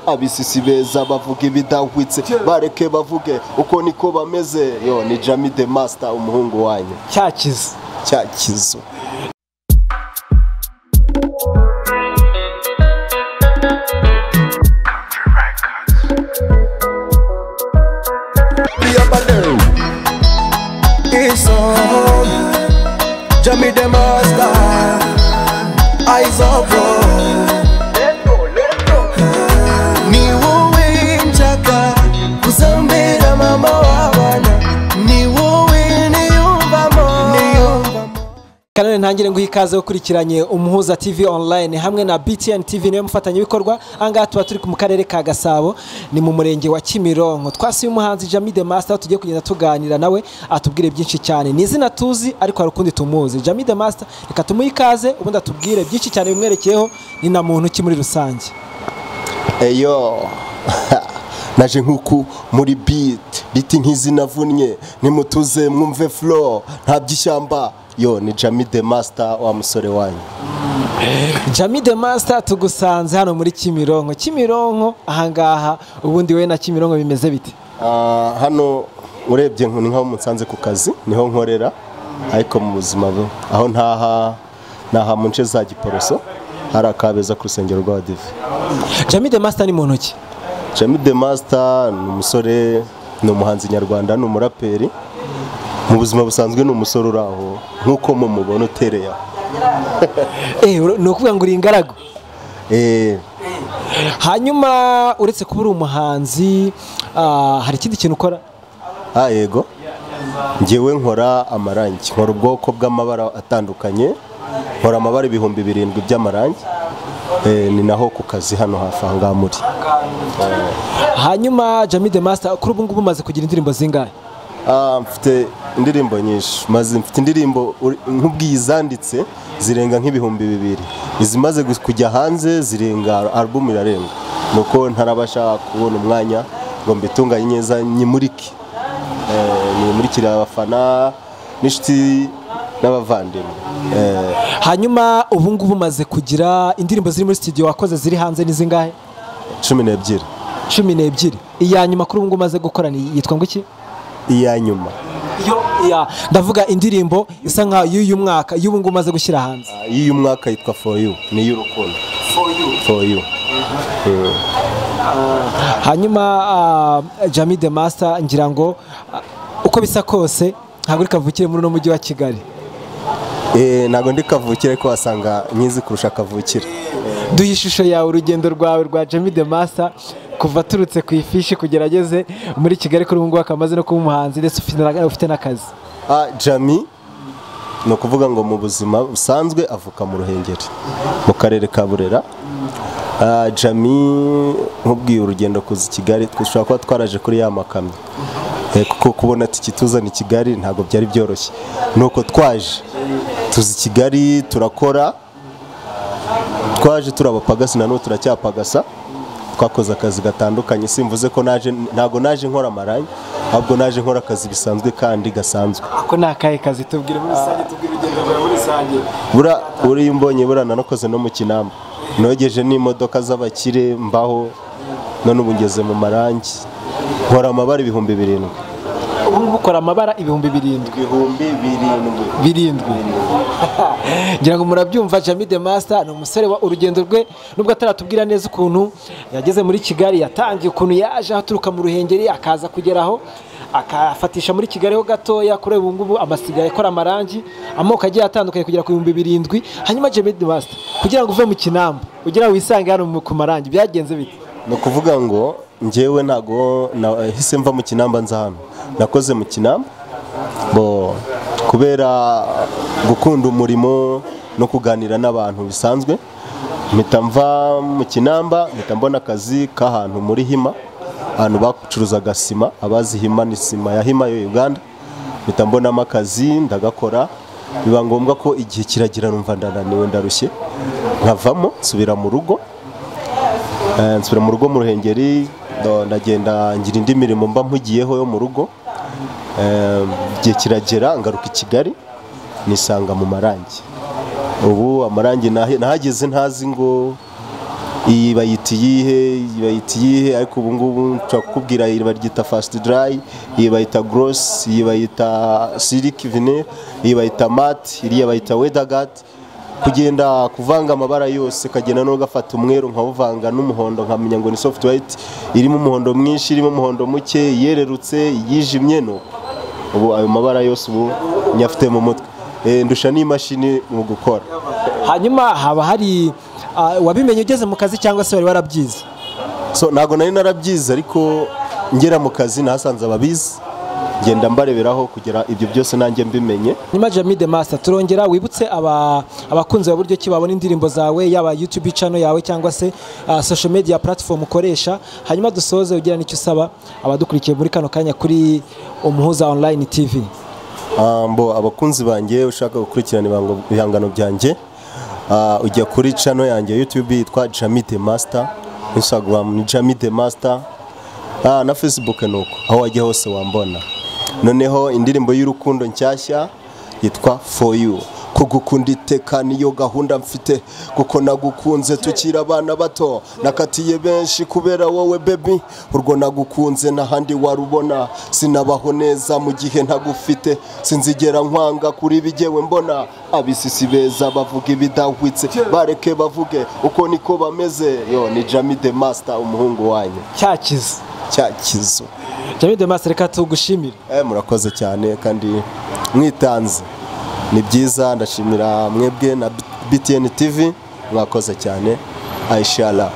abisisi beza bavuga ibidahwitse bareke bavuge uko niko bameze yo ni Jammy the Master umuhungu wanyu cyakizo It's on Jammy the Master, eyes up ni wowe nshaka kuzambera mama wabana ni wowe niyumvamo kanone ntangire ngo ikaze ukurikiranye umuhuza TV online hamwe na BTN TV niyo mufatanye bikorwa anga tuba turi mu karere ka Gasabo ni mu murenge wa Kimironko twasuye umuhanzi Jammy the Master tugiye kugenda tuganira nawe atubwire byinshi cyane ni izina tuzi ariko hari ukundi tumuzi Jammy the Master reka tumuhe ikaze ubundi atubwire byinshi cyane bimwerekeyeho ni na muntu ki muri rusange eyo naje nkuku muri beat nkizi navunnye nimutuze mwumve flow nta byishyamba yo ni Jammy the Master wa musore wanyu Jammy the Master tugusanze hano muri Kimironko ahangaha ubundi we na Kimironko bimeze bite hano urebye nkuni nkaho munsanze ku kazi niho nkorera ariko mu buzima bwo aho ntaha mu nce za Giporoso hari akabeza ku rusengero rwa Div. Jammy the Master ni muntu ki? Jammy the Master ni umusore ni umuhanzi nyarwanda ni umuraperi mu buzima busanzwe ni umusore uraho nkuko mumubona utereye no kuvuga ngo uri ingaragu hanyuma uretse kuba uri umuhanzi hari ikindi kintu ukora yego ngewe nkora amarangi nkora ubwoko bw'amabara atandukanye nkora amabara 7,000 by'amarangi ni naho ku kazi hano hafi aha muri hanyuma Jammy the Master kuri ubu ngubu umaze kugira indirimbo zingahe mfite indirimbo nyinshi mfite indirimbo nk'ubwizanditse zirenga nk'ibihumbi 2,000 izimaze kujya hanze zirenga album irarenga nuko ntarabasha kubona umwanya ngo mbitunganye neza nyimurike nimurikira abafana n'ishiti n'abavandimwe hanyuma ubu ngubu umaze kugira indirimbo ziri muri studio wakoze ziri hanze ni zingahe 12 iya nyuma kuri ubu ngubu umaze gukora ni yitwa ngo iki iya nyuma ndavuga indirimbo isa nka y'uyu mwaka y'ubu ngubu umaze gushyira hanze y'uyu mwaka yitwa For You ni y'urukundo For You hanyuma Jammy the Master ngira ngo uko bisa kose ntabwo uri kavukire muri uno mujyi wa Kigali ntabwo ndi kavukire ko wasanga nyizi kurusha kavukire duhe ishusho yawe urugendo rwawe rwa Jammy the Master kuva turutse ku ifishi kugerageze muri Kigali kuri ubu ngubu akamaze no kuba umuhanzi ndetse ufite n'akazi Jammy no kuvuga ngo mu buzima busanzwe avuka mu Ruhengeri mu karere ka Burera Jammy nkubwiye urugendo kuza Kigali twishobora kuba twaraje kuri ya makamyo kuko kubona tiki tuzana Kigali ntabwo byari byoroshye nuko twaje tuzi Kigali turakora twaje turabapagasa nano turacyapagasa twakoze akazi gatandukanye simvuze ko ntago naje nkora amarangi ahubwo naje nkora akazi bisanzwe kandi gasanzwe ako nakaye kazi tubwire muri sange tubwire urugendo rwawe muri sange uri mbonye burana nakoze no mu Kinamba nogeje n'imodoka z'abakire mbaho none ubu ngeze mu marangi nkora amabara 7,000 ubu ngubu ukora amabara 7,000 ngira ngo murabyumva Jammy the Master ni umusore wa urugendo rwe nubwo ataratubwira neza ukuntu yageze muri Kigali yatangiye ukuntu yaje aturuka mu Ruhengeri akaza kugeraho akafatisha muri Kigali ho gatoya kuri ubu ngubu amasigaye akora amarangi amoko agiye atandukanye kugera ku 7,000 hanyuma Jammy the Master kugira ngo uve mu Kinamba ugira wisange hano ku marangi byagenze bite no kuvuga ngo ngewe ntago nahise mva mu Kinamba nza hano nakoze mu Kinamba kubera gukunda umurimo no kuganira n'abantu bisanzwe mpita mva mu Kinamba mpita mbona akazi k'ahantu muri Hima ahantu bacuruzaga sima abazi Hima ni sima ya Hima yo Uganda mpita mbonamo akazi ndagakora biba ngombwa ko igihe kiragira numva ndananiwe ndarushye nkavamo nsubira mu rugo mu Ruhengeri ndagenda ngira indi mirimo mba mpugiyeho yo mu rugo igihe kiragera ngaruka i Kigali nisanga mu marangi ubu amarangi nahageze ntazi ngo iyi bayita iyihe ariko ubu ngubu nshobora kukubwira iyi baryita fast dry, iyi bayita gross, iyi bayita silk vinyl, iyi bayita matte, iriya bayita weatherguard. Kugenda kuvanga amabara yose kagenda no gafata umweru nkawuvanga n'umuhondo nkamenya ngo ni soft white, irimo umuhondo mwinshi, irimo umuhondo muke, yererutse, yijimye. No ubu ayo mabara yose ubu nyafite mu mutwe, ndusha n'imashini mu gukora. Hanyuma haba hari wabimenye ugeze mu kazi cyangwa se wari warabyize? So ntago nari narabyize, ariko ngera mu kazi nasanze ababizi, ngenda mbareberaho kugira ibyo byose nanjye mbimenye. Nyuma Jammy the Master, turongera wibutse abakunzi ba buryo ki babona indirimbo zawe, yaba YouTube channel yawe cyangwa se social media platform ukoresha, hanyuma dusoze ugira n'icyo usaba abadukurikiye muri kano kanya kuri Umuhuza Online TV. Abakunzi banjye ushaka gukurikirana ibihangano byanjye, ujya kuri channel yanjye YouTube yitwa Jammy the Master, Instagram ni Jammy the Master, na Facebook nuko aho wajya hose wambona. Noneho indirimbo y'urukundo nshyashya yitwa For You, kugukunda iteka niyo gahunda mfite, kuko nagukunze tukira abana bato, nakatiye benshi kubera wowe baby, urwo nagukunze n'ahandi warubona, sinabaho neza mu gihe ntagufite, sinzigera nkwanga kuri bigewe mbona, abisisi beza bavuga ibidahwitse, bareke bavuge uko niko bameze. Yo ni Jammy the Master, umuhungu wanyu cyakizo. Jammy the Master, reka tugushimire. Murakoze cyane kandi mwitanze, ni byiza. Ndashimira mwebwe na BTN TV, mwakoze cyane. Aishala.